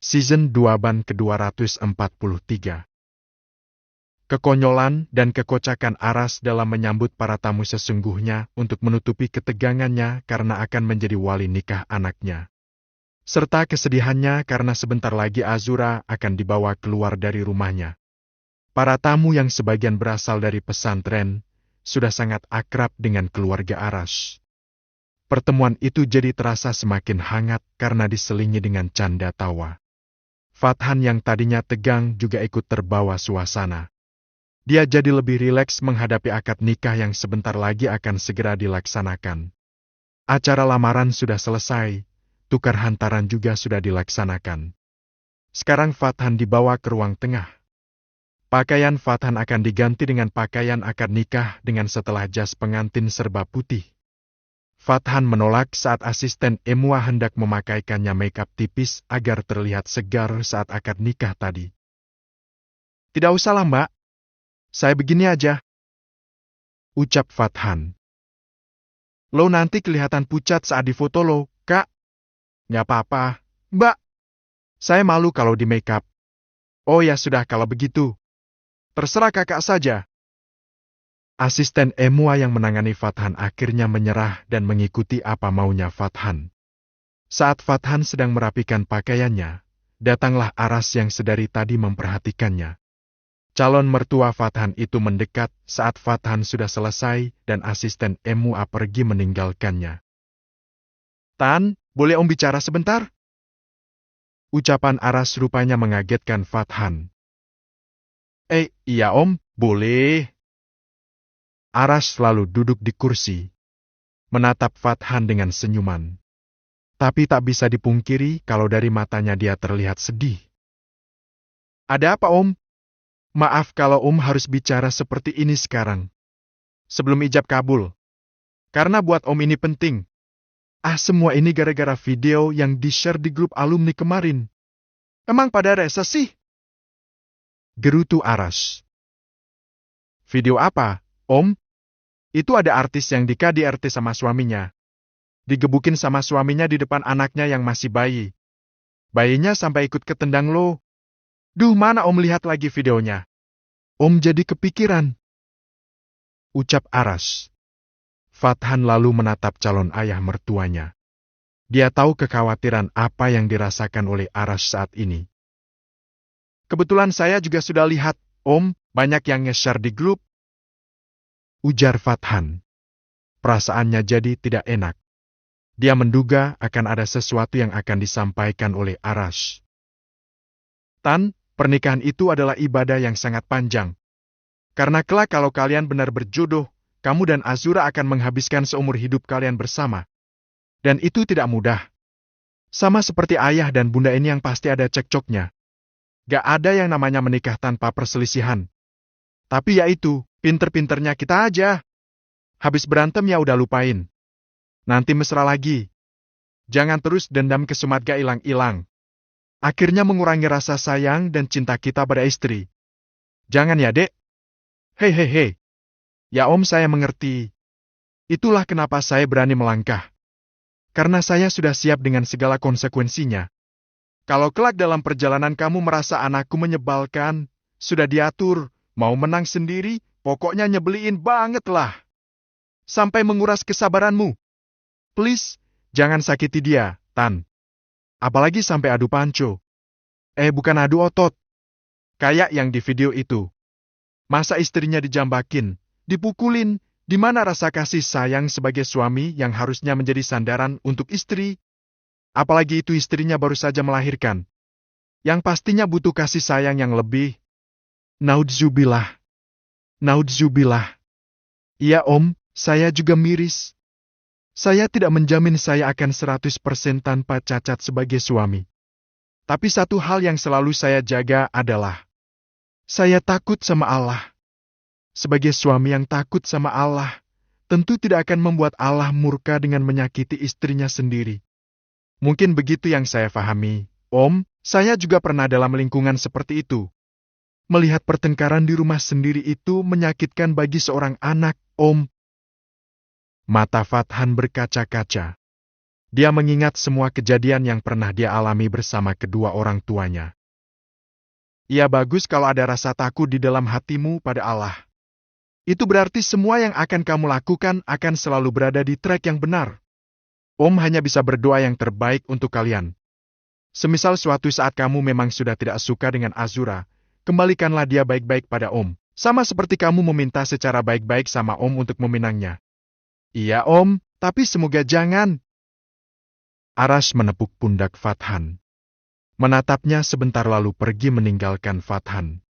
Season 2 Ban ke-243. Kekonyolan dan kekocakan Aras dalam menyambut para tamu sesungguhnya untuk menutupi ketegangannya karena akan menjadi wali nikah anaknya. Serta kesedihannya karena sebentar lagi Azura akan dibawa keluar dari rumahnya. Para tamu yang sebagian berasal dari pesantren sudah sangat akrab dengan keluarga Aras. Pertemuan itu jadi terasa semakin hangat karena diselingi dengan canda tawa. Fathan yang tadinya tegang juga ikut terbawa suasana. Dia jadi lebih rileks menghadapi akad nikah yang sebentar lagi akan segera dilaksanakan. Acara lamaran sudah selesai, tukar hantaran juga sudah dilaksanakan. Sekarang Fathan dibawa ke ruang tengah. Pakaian Fathan akan diganti dengan pakaian akad nikah dengan setelah jas pengantin serba putih. Fathan menolak saat asisten Emwa hendak memakaikannya makeup tipis agar terlihat segar saat akad nikah tadi. "Tidak usahlah, Mbak. Saya begini aja," ucap Fathan. "Lo nanti kelihatan pucat saat difoto lo, Kak." "Nggak apa-apa, Mbak. Saya malu kalau di makeup." "Oh ya sudah kalau begitu. Terserah Kakak saja." Asisten Emwa yang menangani Fathan akhirnya menyerah dan mengikuti apa maunya Fathan. Saat Fathan sedang merapikan pakaiannya, datanglah Aras yang sedari tadi memperhatikannya. Calon mertua Fathan itu mendekat saat Fathan sudah selesai dan asisten Emwa pergi meninggalkannya. "Tan, boleh Om bicara sebentar?" Ucapan Aras rupanya mengagetkan Fathan. Iya Om, boleh." Aras lalu duduk di kursi, menatap Fathan dengan senyuman. Tapi tak bisa dipungkiri kalau dari matanya dia terlihat sedih. "Ada apa Om? Maaf kalau Om harus bicara seperti ini sekarang. Sebelum ijab kabul. Karena buat Om ini penting. Semua ini gara-gara video yang di-share di grup alumni kemarin. Emang pada rese sih?" gerutu Aras. "Video apa, Om?" "Itu ada artis yang di-KDRT sama suaminya. Digebukin sama suaminya di depan anaknya yang masih bayi. Bayinya sampai ikut ketendang lo. Duh, mana Om lihat lagi videonya. Om jadi kepikiran," ucap Aras. Fathan lalu menatap calon ayah mertuanya. Dia tahu kekhawatiran apa yang dirasakan oleh Aras saat ini. "Kebetulan saya juga sudah lihat, Om, banyak yang nge-share di grup," ujar Fathan. Perasaannya jadi tidak enak. Dia menduga akan ada sesuatu yang akan disampaikan oleh Aras. "Tan, pernikahan itu adalah ibadah yang sangat panjang. Karena kelak kalau kalian benar berjodoh, kamu dan Azura akan menghabiskan seumur hidup kalian bersama. Dan itu tidak mudah. Sama seperti ayah dan bunda ini yang pasti ada cekcoknya. Gak ada yang namanya menikah tanpa perselisihan. Tapi ya itu, pinter-pinternya kita aja. Habis berantem ya udah lupain. Nanti mesra lagi. Jangan terus dendam kesumat gak hilang-hilang. Akhirnya mengurangi rasa sayang dan cinta kita pada istri. Jangan ya, Dek." Hei. "Ya Om, saya mengerti. Itulah kenapa saya berani melangkah. Karena saya sudah siap dengan segala konsekuensinya. Kalau kelak dalam perjalanan kamu merasa anakku menyebalkan, sudah diatur, mau menang sendiri, pokoknya nyebelin banget lah. Sampai menguras kesabaranmu. Please, jangan sakiti dia, Tan. Apalagi sampai adu panco. Bukan adu otot. Kayak yang di video itu. Masa istrinya dijambakin, dipukulin, di mana rasa kasih sayang sebagai suami yang harusnya menjadi sandaran untuk istri? Apalagi itu istrinya baru saja melahirkan. Yang pastinya butuh kasih sayang yang lebih. Naudzubillah. Iya Om, saya juga miris. Saya tidak menjamin saya akan 100% tanpa cacat sebagai suami. Tapi satu hal yang selalu saya jaga adalah saya takut sama Allah. Sebagai suami yang takut sama Allah, tentu tidak akan membuat Allah murka dengan menyakiti istrinya sendiri. Mungkin begitu yang saya pahami, Om. Saya juga pernah dalam lingkungan seperti itu. Melihat pertengkaran di rumah sendiri itu menyakitkan bagi seorang anak, Om." Mata Fathan berkaca-kaca. Dia mengingat semua kejadian yang pernah dia alami bersama kedua orang tuanya. Ya bagus kalau ada rasa takut di dalam hatimu pada Allah. Itu berarti semua yang akan kamu lakukan akan selalu berada di track yang benar. Om hanya bisa berdoa yang terbaik untuk kalian. Semisal suatu saat kamu memang sudah tidak suka dengan Azura, kembalikanlah dia baik-baik pada Om. Sama seperti kamu meminta secara baik-baik sama Om untuk meminangnya. Iya Om, tapi semoga jangan. Arash menepuk pundak Fathan. Menatapnya sebentar lalu pergi meninggalkan Fathan.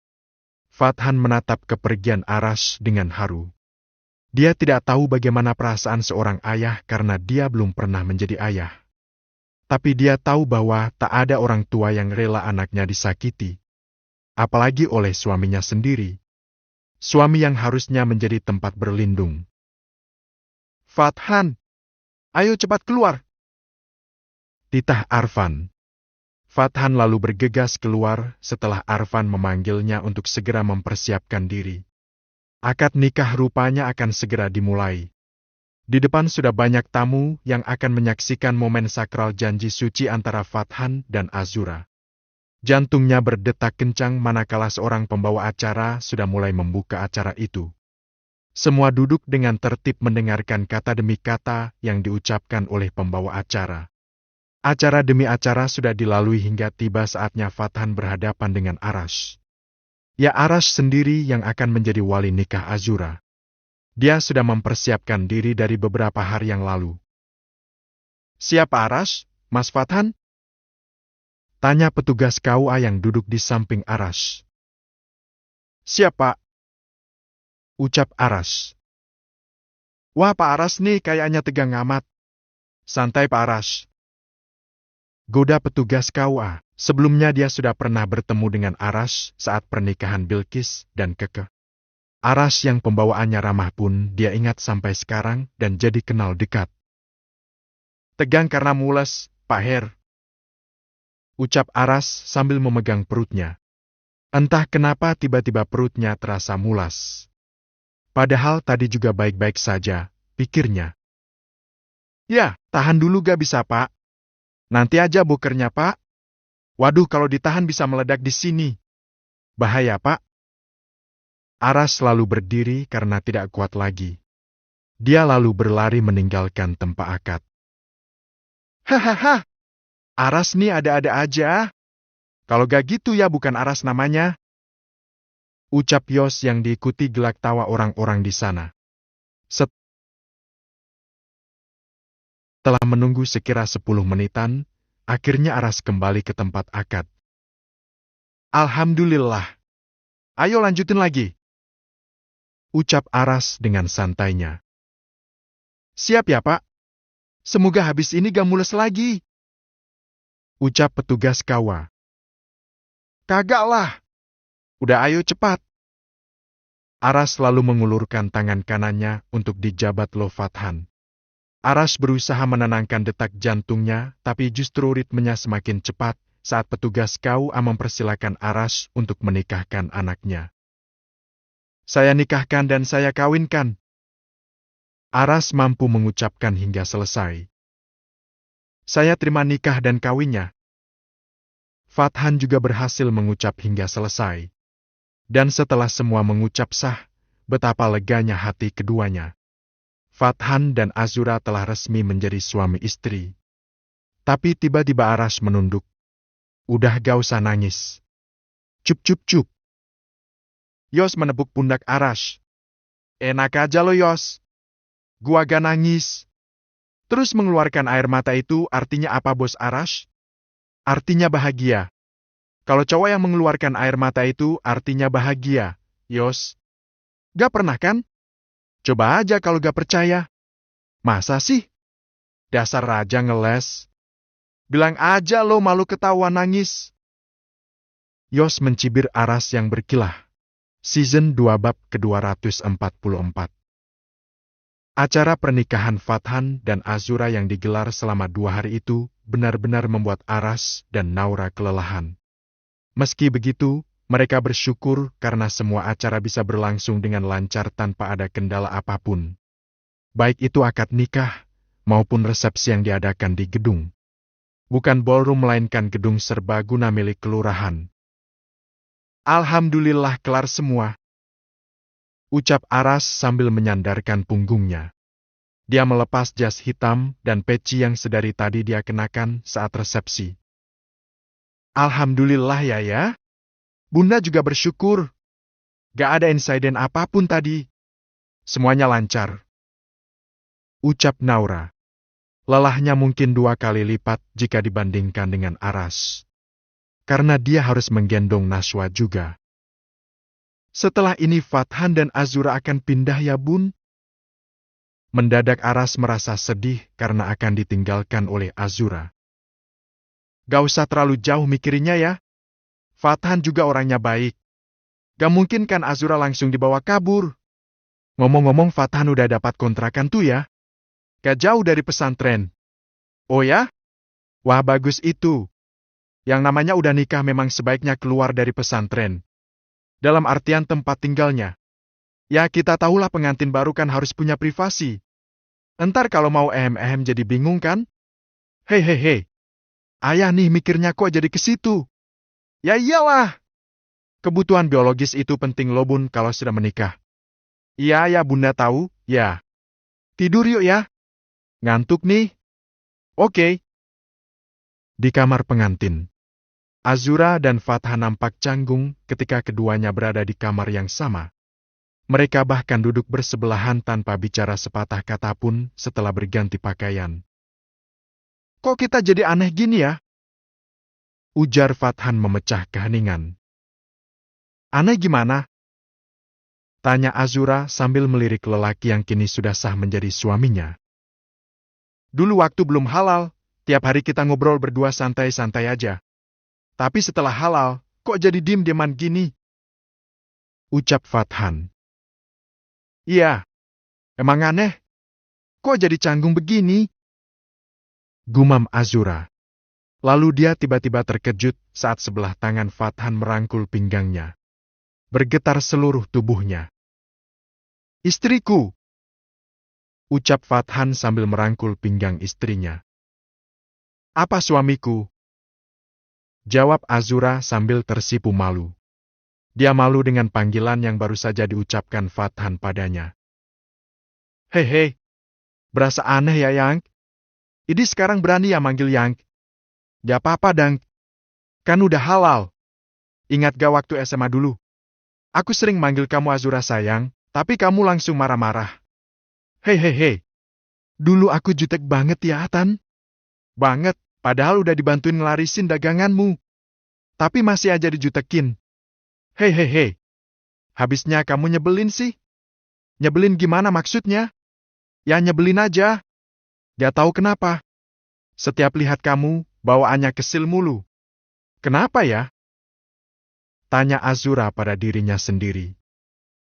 Fathan menatap kepergian Arash dengan haru. Dia tidak tahu bagaimana perasaan seorang ayah karena dia belum pernah menjadi ayah. Tapi dia tahu bahwa tak ada orang tua yang rela anaknya disakiti. Apalagi oleh suaminya sendiri. Suami yang harusnya menjadi tempat berlindung. Fathan, ayo cepat keluar. Titah Arfan. Fathan lalu bergegas keluar setelah Arfan memanggilnya untuk segera mempersiapkan diri. Akad nikah rupanya akan segera dimulai. Di depan sudah banyak tamu yang akan menyaksikan momen sakral janji suci antara Fathan dan Azura. Jantungnya berdetak kencang manakala seorang pembawa acara sudah mulai membuka acara itu. Semua duduk dengan tertib mendengarkan kata demi kata yang diucapkan oleh pembawa acara. Acara demi acara sudah dilalui hingga tiba saatnya Fathan berhadapan dengan Arash. Ya Arash sendiri yang akan menjadi wali nikah Azura. Dia sudah mempersiapkan diri dari beberapa hari yang lalu. Siapa Arash, Mas Fathan? Tanya petugas KUA yang duduk di samping Arash. Siapa? Ucap Arash. Wah Pak Arash nih kayaknya tegang amat. Santai Pak Arash. Goda petugas KUA. Sebelumnya dia sudah pernah bertemu dengan Arash saat pernikahan Bilqis dan Keke. Arash yang pembawaannya ramah pun dia ingat sampai sekarang dan jadi kenal dekat. Tegang karena mules, Pak Her. Ucap Arash sambil memegang perutnya. Entah kenapa tiba-tiba perutnya terasa mulas. Padahal tadi juga baik-baik saja, pikirnya. Ya, tahan dulu gak bisa Pak. Nanti aja bokernya Pak. Waduh kalau ditahan bisa meledak di sini. Bahaya Pak. Arash lalu berdiri karena tidak kuat lagi. Dia lalu berlari meninggalkan tempat akad. Hahaha. Arash nih ada-ada aja. Kalau gak gitu ya bukan Arash namanya. Ucap Yos yang diikuti gelak tawa orang-orang di sana. Setelah menunggu sekira 10 menitan, akhirnya Arash kembali ke tempat akad. Alhamdulillah. Ayo lanjutin lagi. Ucap Arash dengan santainya. Siap ya Pak. Semoga habis ini gak mules lagi. Ucap petugas KUA. Kagak lah. Udah ayo cepat. Arash lalu mengulurkan tangan kanannya untuk dijabat Lo Fathan. Arash berusaha menenangkan detak jantungnya, tapi justru ritmenya semakin cepat saat petugas KUA mempersilakan Arash untuk menikahkan anaknya. Saya nikahkan dan saya kawinkan. Arash mampu mengucapkan hingga selesai. Saya terima nikah dan kawinnya. Fathan juga berhasil mengucap hingga selesai. Dan setelah semua mengucap sah, betapa leganya hati keduanya. Fathan dan Azura telah resmi menjadi suami istri. Tapi tiba-tiba Arash menunduk. Udah gak usah nangis. Cup cup cup. Yos menepuk pundak Arash. Enak aja lo Yos. Gua gak nangis. Terus mengeluarkan air mata itu artinya apa bos Arash? Artinya bahagia. Kalau cowok yang mengeluarkan air mata itu artinya bahagia, Yos. Gak pernah kan? Coba aja kalau gak percaya. Masa sih? Dasar raja ngeles. Bilang aja lo malu ketawa nangis. Yos mencibir Arash yang berkilah. Season 2 bab ke-244. Acara pernikahan Fathan dan Azura yang digelar selama 2 hari itu benar-benar membuat Arash dan Naura kelelahan. Meski begitu, mereka bersyukur karena semua acara bisa berlangsung dengan lancar tanpa ada kendala apapun. Baik itu akad nikah, maupun resepsi yang diadakan di gedung. Bukan ballroom melainkan gedung serbaguna milik kelurahan. Alhamdulillah kelar semua, ucap Aras sambil menyandarkan punggungnya. Dia melepas jas hitam dan peci yang sedari tadi dia kenakan saat resepsi. Alhamdulillah ya. Bunda juga bersyukur. Gak ada insiden apapun tadi. Semuanya lancar, ucap Naura. Lelahnya mungkin 2 kali lipat jika dibandingkan dengan Aras. Karena dia harus menggendong Nashwa juga. Setelah ini Fathan dan Azura akan pindah ya bun? Mendadak Aras merasa sedih karena akan ditinggalkan oleh Azura. Gak usah terlalu jauh mikirinnya ya. Fathan juga orangnya baik. Gak mungkin kan Azura langsung dibawa kabur. Ngomong-ngomong Fathan udah dapat kontrakan tuh ya. Gak jauh dari pesantren. Oh ya? Wah bagus itu. Yang namanya udah nikah memang sebaiknya keluar dari pesantren. Dalam artian tempat tinggalnya. Ya kita tahulah pengantin baru kan harus punya privasi. Entar kalau mau ehem-ehem jadi bingung kan? Hei. Ayah nih mikirnya kok jadi ke situ. Ya iyalah. Kebutuhan biologis itu penting loh bun kalau sudah menikah. Iya ya bunda tahu, ya. Tidur yuk ya. Ngantuk nih. Oke. Di kamar pengantin, Azura dan Fathan nampak canggung ketika keduanya berada di kamar yang sama. Mereka bahkan duduk bersebelahan tanpa bicara sepatah kata pun setelah berganti pakaian. Kok kita jadi aneh gini ya? Ujar Fathan memecah keheningan. Aneh gimana? Tanya Azura sambil melirik lelaki yang kini sudah sah menjadi suaminya. Dulu waktu belum halal, tiap hari kita ngobrol berdua santai-santai aja. Tapi setelah halal, kok jadi diem-dieman gini? Ucap Fathan. Iya, emang aneh. Kok jadi canggung begini? Gumam Azura. Lalu dia tiba-tiba terkejut saat sebelah tangan Fathan merangkul pinggangnya. Bergetar seluruh tubuhnya. Istriku! Ucap Fathan sambil merangkul pinggang istrinya. Apa suamiku? Jawab Azura sambil tersipu malu. Dia malu dengan panggilan yang baru saja diucapkan Fathan padanya. Hei, berasa aneh ya Yang? Ini sekarang berani ya manggil Yang? Gak apa-apa Dang. Kan udah halal. Ingat gak waktu SMA dulu? Aku sering manggil kamu Azura sayang, tapi kamu langsung marah-marah. Hei. Dulu aku jutek banget ya, Tan. Banget, padahal udah dibantuin ngelarisin daganganmu. Tapi masih aja dijutekin. Hei. Habisnya kamu nyebelin sih. Nyebelin gimana maksudnya? Ya nyebelin aja. Gak tahu kenapa. Setiap lihat kamu, bawaannya kesel mulu. Kenapa ya? Tanya Azura pada dirinya sendiri.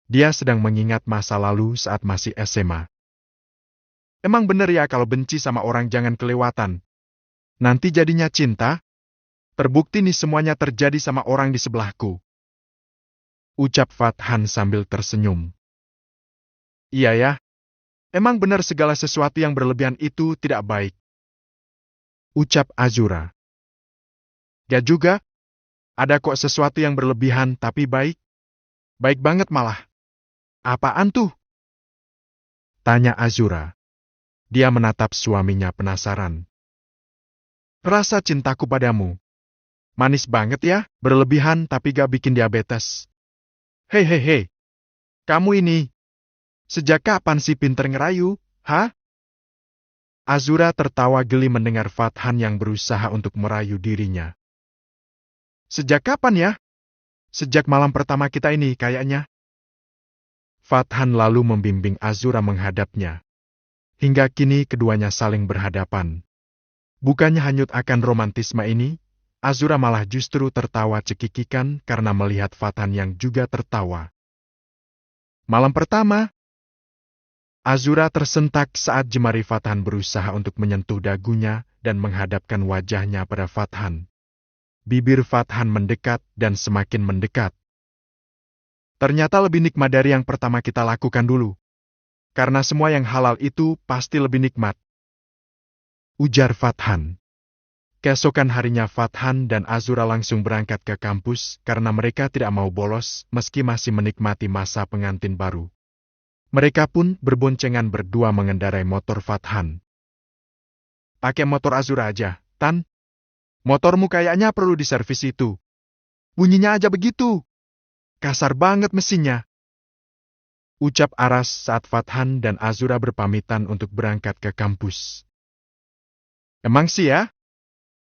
Dia sedang mengingat masa lalu saat masih SMA. Emang bener ya kalau benci sama orang jangan kelewatan. Nanti jadinya cinta? Terbukti nih semuanya terjadi sama orang di sebelahku. Ucap Fathan sambil tersenyum. Iya ya. Emang benar segala sesuatu yang berlebihan itu tidak baik. Ucap Azura. Gak juga. Ada kok sesuatu yang berlebihan tapi baik. Baik banget malah. Apaan tuh? Tanya Azura. Dia menatap suaminya penasaran. Rasa cintaku padamu. Manis banget ya, berlebihan tapi gak bikin diabetes. Hei. Kamu ini. Sejak kapan sih pinter ngerayu, ha? Azura tertawa geli mendengar Fathan yang berusaha untuk merayu dirinya. Sejak kapan ya? Sejak malam pertama kita ini kayaknya. Fathan lalu membimbing Azura menghadapnya. Hingga kini keduanya saling berhadapan. Bukannya hanyut akan romantisme ini, Azura malah justru tertawa cekikikan karena melihat Fathan yang juga tertawa. Malam pertama, Azura tersentak saat jemari Fathan berusaha untuk menyentuh dagunya dan menghadapkan wajahnya pada Fathan. Bibir Fathan mendekat dan semakin mendekat. Ternyata lebih nikmat dari yang pertama kita lakukan dulu. Karena semua yang halal itu pasti lebih nikmat. ujar Fathan. Keesokan harinya Fathan dan Azura langsung berangkat ke kampus karena mereka tidak mau bolos meski masih menikmati masa pengantin baru. Mereka pun berboncengan berdua mengendarai motor Fathan. Pakai motor Azura aja, Tan. Motormu kayaknya perlu diservis itu. Bunyinya aja begitu. Kasar banget mesinnya. Ucap Aras saat Fathan dan Azura berpamitan untuk berangkat ke kampus. Emang sih ya?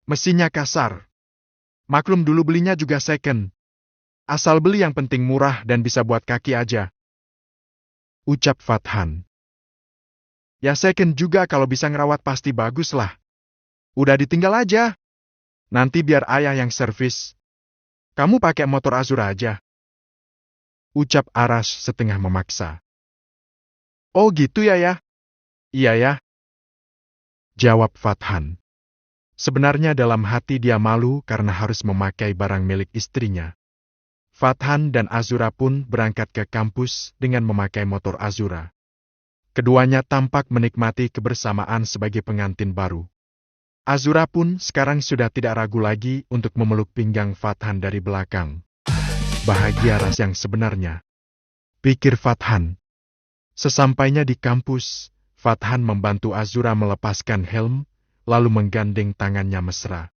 Mesinnya kasar. Maklum dulu belinya juga second. Asal beli yang penting murah dan bisa buat kaki aja. Ucap Fathan. Ya second juga kalau bisa ngerawat pasti bagus lah. Udah ditinggal aja. Nanti biar ayah yang servis. Kamu pakai motor Azura aja. Ucap Aras setengah memaksa. Oh gitu ya ya? Iya ya. Jawab Fathan. Sebenarnya dalam hati dia malu karena harus memakai barang milik istrinya. Fathan dan Azura pun berangkat ke kampus dengan memakai motor Azura. Keduanya tampak menikmati kebersamaan sebagai pengantin baru. Azura pun sekarang sudah tidak ragu lagi untuk memeluk pinggang Fathan dari belakang. Bahagia ras yang sebenarnya. Pikir Fathan. Sesampainya di kampus, Fathan membantu Azura melepaskan helm, lalu menggandeng tangannya mesra.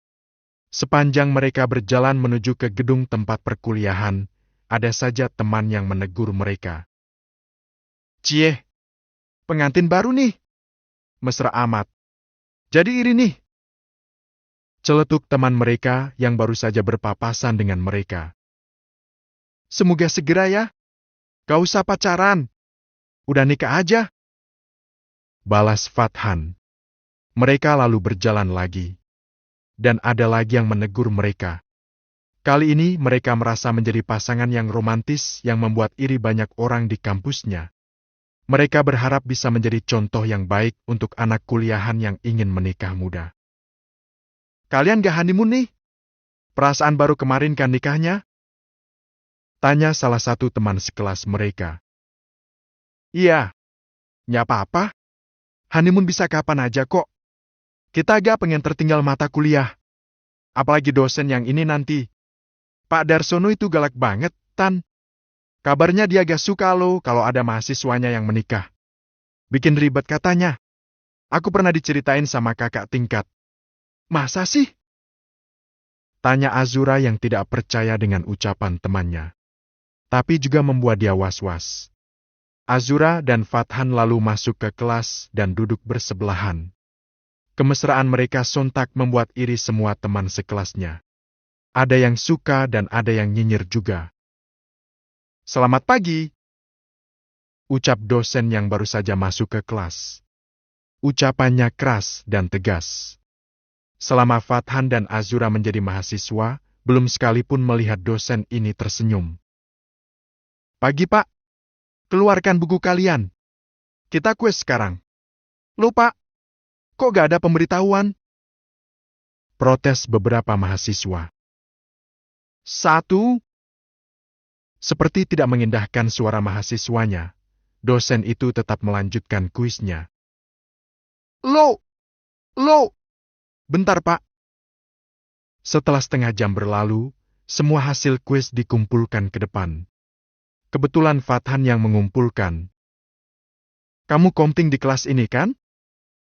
Sepanjang mereka berjalan menuju ke gedung tempat perkuliahan, ada saja teman yang menegur mereka. Cie, pengantin baru nih. Mesra amat. Jadi iri nih. Celetuk teman mereka yang baru saja berpapasan dengan mereka. Semoga segera ya. Gak usah pacaran. Udah nikah aja. Balas Fathan. Mereka lalu berjalan lagi. Dan ada lagi yang menegur mereka. Kali ini mereka merasa menjadi pasangan yang romantis yang membuat iri banyak orang di kampusnya. Mereka berharap bisa menjadi contoh yang baik untuk anak kuliahan yang ingin menikah muda. Kalian gak honeymoon nih? Perasaan baru kemarin kan nikahnya? Tanya salah satu teman sekelas mereka. Iya, nggak apa-apa. Honeymoon bisa kapan aja kok. Kita gak pengen tertinggal mata kuliah. Apalagi dosen yang ini nanti. Pak Darsono itu galak banget, Tan. Kabarnya dia gak suka loh kalau ada mahasiswanya yang menikah. Bikin ribet katanya. Aku pernah diceritain sama kakak tingkat. Masa sih? Tanya Azura yang tidak percaya dengan ucapan temannya. Tapi juga membuat dia was-was. Azura dan Fathan lalu masuk ke kelas dan duduk bersebelahan. Kemesraan mereka sontak membuat iri semua teman sekelasnya. Ada yang suka dan ada yang nyinyir juga. Selamat pagi, ucap dosen yang baru saja masuk ke kelas. Ucapannya keras dan tegas. Selama Fathan dan Azura menjadi mahasiswa, belum sekalipun melihat dosen ini tersenyum. Pagi Pak, keluarkan buku kalian. Kita kuis sekarang. Loh Pak, kok gak ada pemberitahuan? Protes beberapa mahasiswa. 1. Seperti tidak mengindahkan suara mahasiswanya, dosen itu tetap melanjutkan kuisnya. Loh, bentar Pak. Setelah setengah jam berlalu, semua hasil kuis dikumpulkan ke depan. Kebetulan Fathan yang mengumpulkan. Kamu komting di kelas ini kan?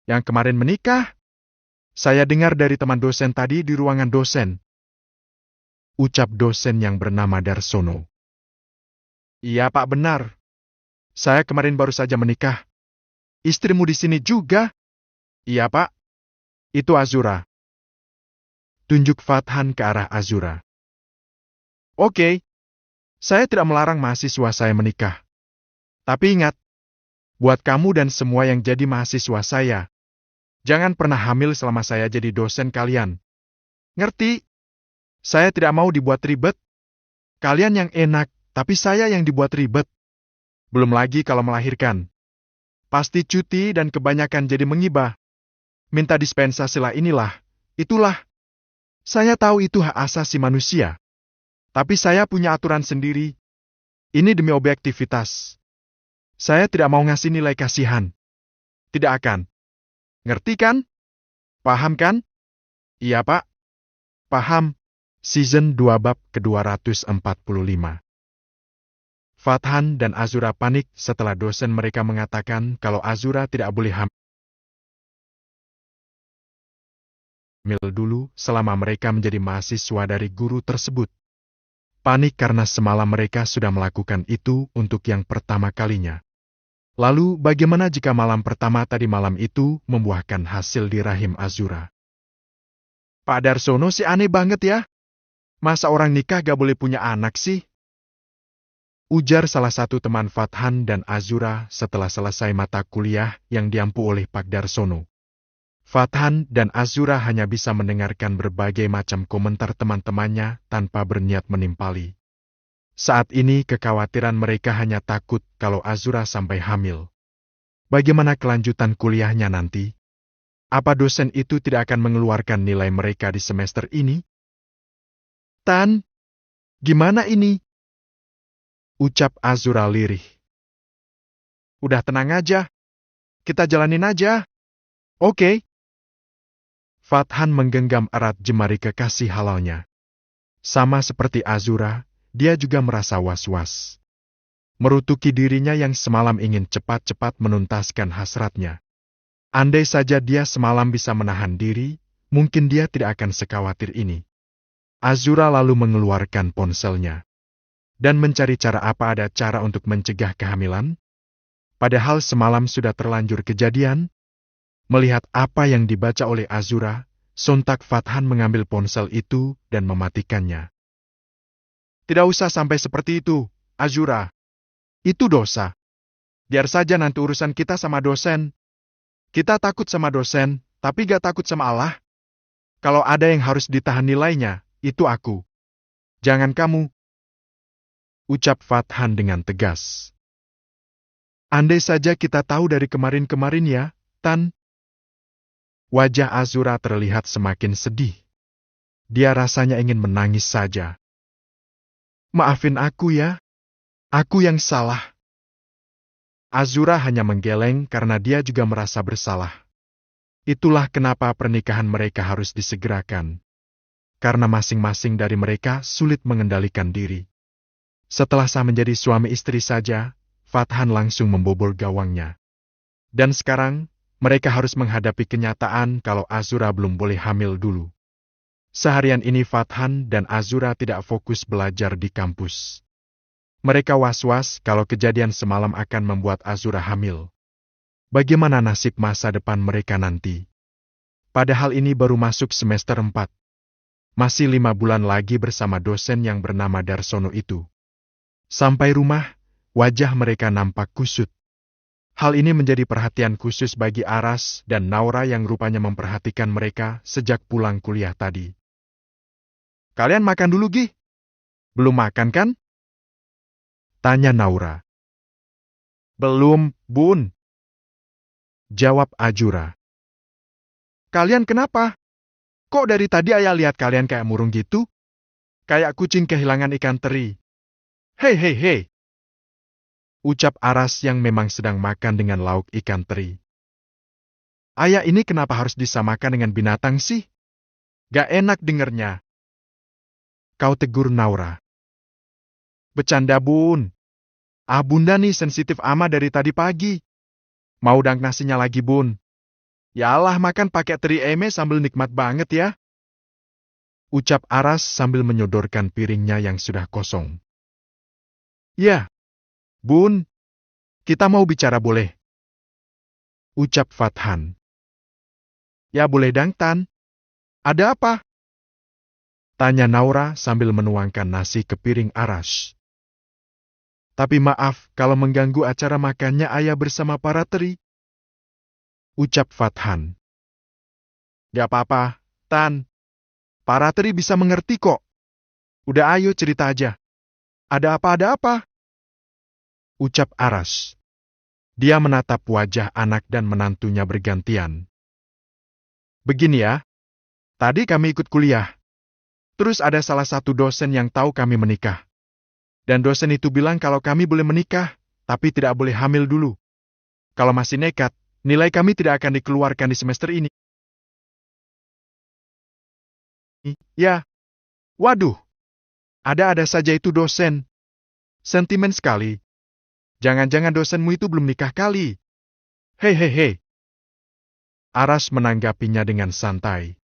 Yang kemarin menikah? Saya dengar dari teman dosen tadi di ruangan dosen. Ucap dosen yang bernama Darsono. Iya Pak benar. Saya kemarin baru saja menikah. Istrimu di sini juga? Iya Pak. Itu Azura. Tunjuk Fathan ke arah Azura. Oke. Saya tidak melarang mahasiswa saya menikah. Tapi ingat, buat kamu dan semua yang jadi mahasiswa saya, jangan pernah hamil selama saya jadi dosen kalian. Ngerti? Saya tidak mau dibuat ribet. Kalian yang enak, tapi saya yang dibuat ribet. Belum lagi kalau melahirkan. Pasti cuti dan kebanyakan jadi mengibah. Minta dispensasi lah inilah, itulah. Saya tahu itu hak asasi manusia. Tapi saya punya aturan sendiri. Ini demi objektivitas. Saya tidak mau ngasih nilai kasihan. Tidak akan. Ngerti kan? Paham kan? Iya, Pak. Paham. Season 2 bab ke-245. Fathan dan Azura panik setelah dosen mereka mengatakan kalau Azura tidak boleh hamil dulu selama mereka menjadi mahasiswa dari guru tersebut. Panik karena semalam mereka sudah melakukan itu untuk yang pertama kalinya. Lalu bagaimana jika malam pertama tadi malam itu membuahkan hasil di rahim Azura? Pak Darsono sih aneh banget ya. Masa orang nikah gak boleh punya anak sih? Ujar salah satu teman Fathan dan Azura setelah selesai mata kuliah yang diampu oleh Pak Darsono. Fathan dan Azura hanya bisa mendengarkan berbagai macam komentar teman-temannya tanpa berniat menimpali. Saat ini kekhawatiran mereka hanya takut kalau Azura sampai hamil. Bagaimana kelanjutan kuliahnya nanti? Apa dosen itu tidak akan mengeluarkan nilai mereka di semester ini? Tan, gimana ini? Ucap Azura lirih. Udah tenang aja. Kita jalanin aja. Oke. Fathan menggenggam erat jemari kekasih halalnya. Sama seperti Azura, dia juga merasa was-was. Merutuki dirinya yang semalam ingin cepat-cepat menuntaskan hasratnya. Andai saja dia semalam bisa menahan diri, mungkin dia tidak akan sekhawatir ini. Azura lalu mengeluarkan ponselnya. Dan mencari cara apa ada cara untuk mencegah kehamilan? Padahal semalam sudah terlanjur kejadian. Melihat apa yang dibaca oleh Azura, sontak Fathan mengambil ponsel itu dan mematikannya. Tidak usah sampai seperti itu, Azura. Itu dosa. Biar saja nanti urusan kita sama dosen. Kita takut sama dosen, tapi gak takut sama Allah. Kalau ada yang harus ditahan nilainya, itu aku. Jangan kamu. Ucap Fathan dengan tegas. Andai saja kita tahu dari kemarin-kemarin ya, Tan. Wajah Azura terlihat semakin sedih. Dia rasanya ingin menangis saja. Maafin aku ya. Aku yang salah. Azura hanya menggeleng karena dia juga merasa bersalah. Itulah kenapa pernikahan mereka harus disegerakan. Karena masing-masing dari mereka sulit mengendalikan diri. Setelah sah menjadi suami istri saja, Fathan langsung membobol gawangnya. Dan sekarang, mereka harus menghadapi kenyataan kalau Azura belum boleh hamil dulu. Seharian ini Fathan dan Azura tidak fokus belajar di kampus. Mereka was-was kalau kejadian semalam akan membuat Azura hamil. Bagaimana nasib masa depan mereka nanti? Padahal ini baru masuk semester 4. Masih 5 bulan lagi bersama dosen yang bernama Darsono itu. Sampai rumah, wajah mereka nampak kusut. Hal ini menjadi perhatian khusus bagi Aras dan Naura yang rupanya memperhatikan mereka sejak pulang kuliah tadi. Kalian makan dulu, Gi? Belum makan kan? Tanya Naura. Belum, Bun. Jawab Azura. Kalian kenapa? Kok dari tadi ayah lihat kalian kayak murung gitu? Kayak kucing kehilangan ikan teri. Hei, hei, hei. Ucap Aras yang memang sedang makan dengan lauk ikan teri. Ayah ini kenapa harus disamakan dengan binatang sih? Gak enak dengernya. Kau tegur Naura. Bercanda, Bun. Bunda nih sensitif ama dari tadi pagi. Mau dang nasinya lagi, Bun. Yalah, makan pakai teri eme sambil nikmat banget ya. Ucap Aras sambil menyodorkan piringnya yang sudah kosong. Ya, Bun. Kita mau bicara boleh? Ucap Fathan. Ya boleh dang, Tan. Ada apa? Tanya Naura sambil menuangkan nasi ke piring Aras. Tapi maaf kalau mengganggu acara makannya ayah bersama para teri. Ucap Fathan. Gak apa-apa, Tan. Para teri bisa mengerti kok. Udah ayo cerita aja. Ada apa? Ucap Aras. Dia menatap wajah anak dan menantunya bergantian. Begini ya, tadi kami ikut kuliah. Terus ada salah satu dosen yang tahu kami menikah. Dan dosen itu bilang kalau kami boleh menikah, tapi tidak boleh hamil dulu. Kalau masih nekat, nilai kami tidak akan dikeluarkan di semester ini. Ya, waduh, ada-ada saja itu dosen. Sentimen sekali. Jangan-jangan dosenmu itu belum nikah kali. Hehehe. Aras menanggapinya dengan santai.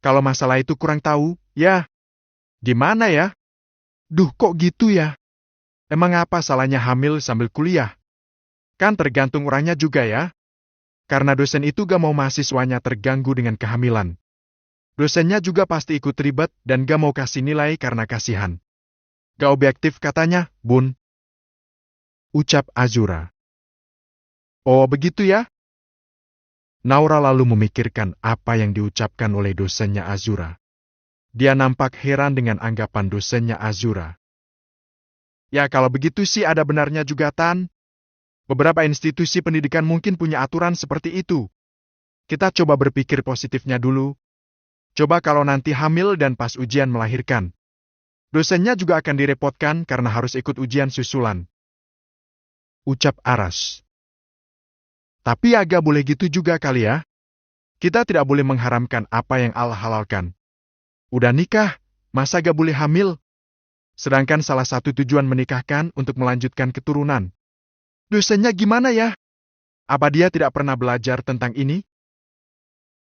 Kalau masalah itu kurang tahu, ya. Gimana ya? Duh, kok gitu ya? Emang apa salahnya hamil sambil kuliah? Kan tergantung orangnya juga ya. Karena dosen itu gak mau mahasiswanya terganggu dengan kehamilan. Dosennya juga pasti ikut ribet dan gak mau kasih nilai karena kasihan. Gak objektif katanya, Bun. Ucap Azura. Oh begitu ya? Naura lalu memikirkan apa yang diucapkan oleh dosennya Azura. Dia nampak heran dengan anggapan dosennya Azura. Ya kalau begitu sih ada benarnya juga Tan. Beberapa institusi pendidikan mungkin punya aturan seperti itu. Kita coba berpikir positifnya dulu. Coba kalau nanti hamil dan pas ujian melahirkan. Dosennya juga akan direpotkan karena harus ikut ujian susulan. Ucap Aras. Tapi agak boleh gitu juga kali ya. Kita tidak boleh mengharamkan apa yang Allah halalkan. Udah nikah, masa gak boleh hamil? Sedangkan salah satu tujuan menikahkan untuk melanjutkan keturunan. Dosennya gimana ya? Apa dia tidak pernah belajar tentang ini?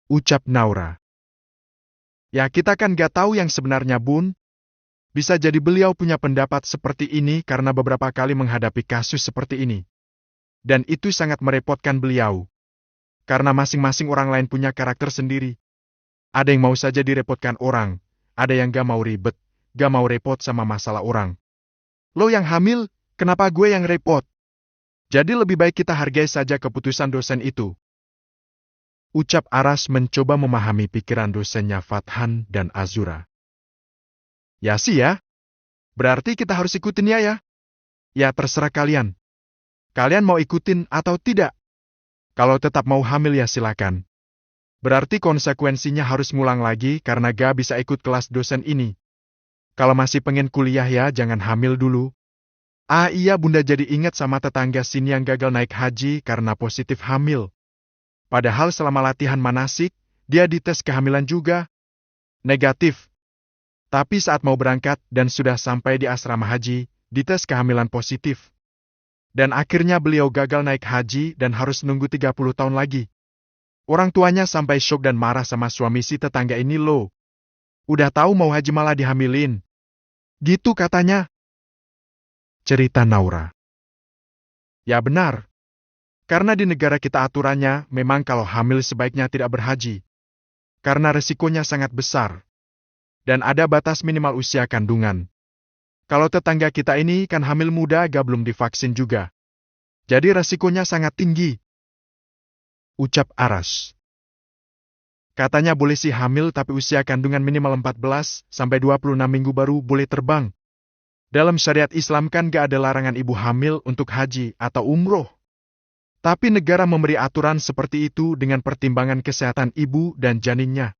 Ucap Naura. Ya kita kan gak tahu yang sebenarnya Bun. Bisa jadi beliau punya pendapat seperti ini karena beberapa kali menghadapi kasus seperti ini. Dan itu sangat merepotkan beliau. Karena masing-masing orang lain punya karakter sendiri. Ada yang mau saja direpotkan orang, ada yang gak mau ribet, gak mau repot sama masalah orang. Lo yang hamil, kenapa gue yang repot? Jadi lebih baik kita hargai saja keputusan dosen itu. Ucap Aras mencoba memahami pikiran dosennya Fathan dan Azura. Ya sih ya. Berarti kita harus ikutin ya. Ya terserah kalian. Kalian mau ikutin atau tidak? Kalau tetap mau hamil ya silakan. Berarti konsekuensinya harus ngulang lagi karena gak bisa ikut kelas dosen ini. Kalau masih pengen kuliah ya jangan hamil dulu. Ah iya bunda jadi ingat sama tetangga sini yang gagal naik haji karena positif hamil. Padahal selama latihan manasik, dia dites kehamilan juga. Negatif. Tapi saat mau berangkat dan sudah sampai di asrama haji, dites kehamilan positif. Dan akhirnya beliau gagal naik haji dan harus nunggu 30 tahun lagi. Orang tuanya sampai syok dan marah sama suami si tetangga ini loh. Udah tahu mau haji malah dihamilin. Gitu katanya. Cerita Naura. Ya benar. Karena di negara kita aturannya memang kalau hamil sebaiknya tidak berhaji. Karena resikonya sangat besar. Dan ada batas minimal usia kandungan. Kalau tetangga kita ini kan hamil muda gak belum divaksin juga. Jadi resikonya sangat tinggi. Ucap Aras. Katanya boleh sih hamil tapi usia kandungan minimal 14 sampai 26 minggu baru boleh terbang. Dalam syariat Islam kan gak ada larangan ibu hamil untuk haji atau umroh. Tapi negara memberi aturan seperti itu dengan pertimbangan kesehatan ibu dan janinnya.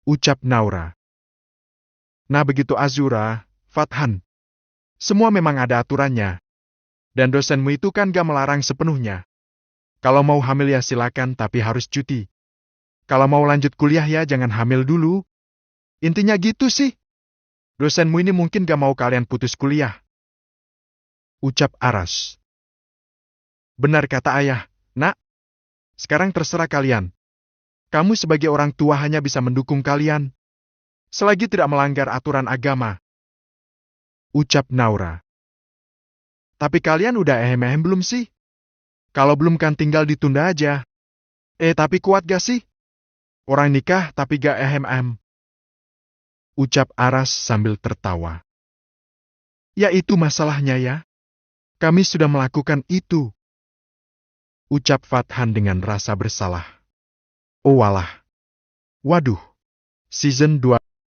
Ucap Naura. Nah begitu Azura, Fathan. Semua memang ada aturannya. Dan dosenmu itu kan gak melarang sepenuhnya. Kalau mau hamil ya silakan tapi harus cuti. Kalau mau lanjut kuliah ya jangan hamil dulu. Intinya gitu sih. Dosenmu ini mungkin gak mau kalian putus kuliah. Ucap Aras. Benar kata ayah, nak. Sekarang terserah kalian. Kamu sebagai orang tua hanya bisa mendukung kalian. Selagi tidak melanggar aturan agama. Ucap Naura. Tapi kalian udah ehem-ehem belum sih? Kalau belum kan tinggal ditunda aja. Tapi kuat gak sih? Orang nikah tapi gak ehem-ehem. Ucap Aras sambil tertawa. Ya itu masalahnya ya. Kami sudah melakukan itu. Ucap Fathan dengan rasa bersalah. Oh walah. Waduh. Season 2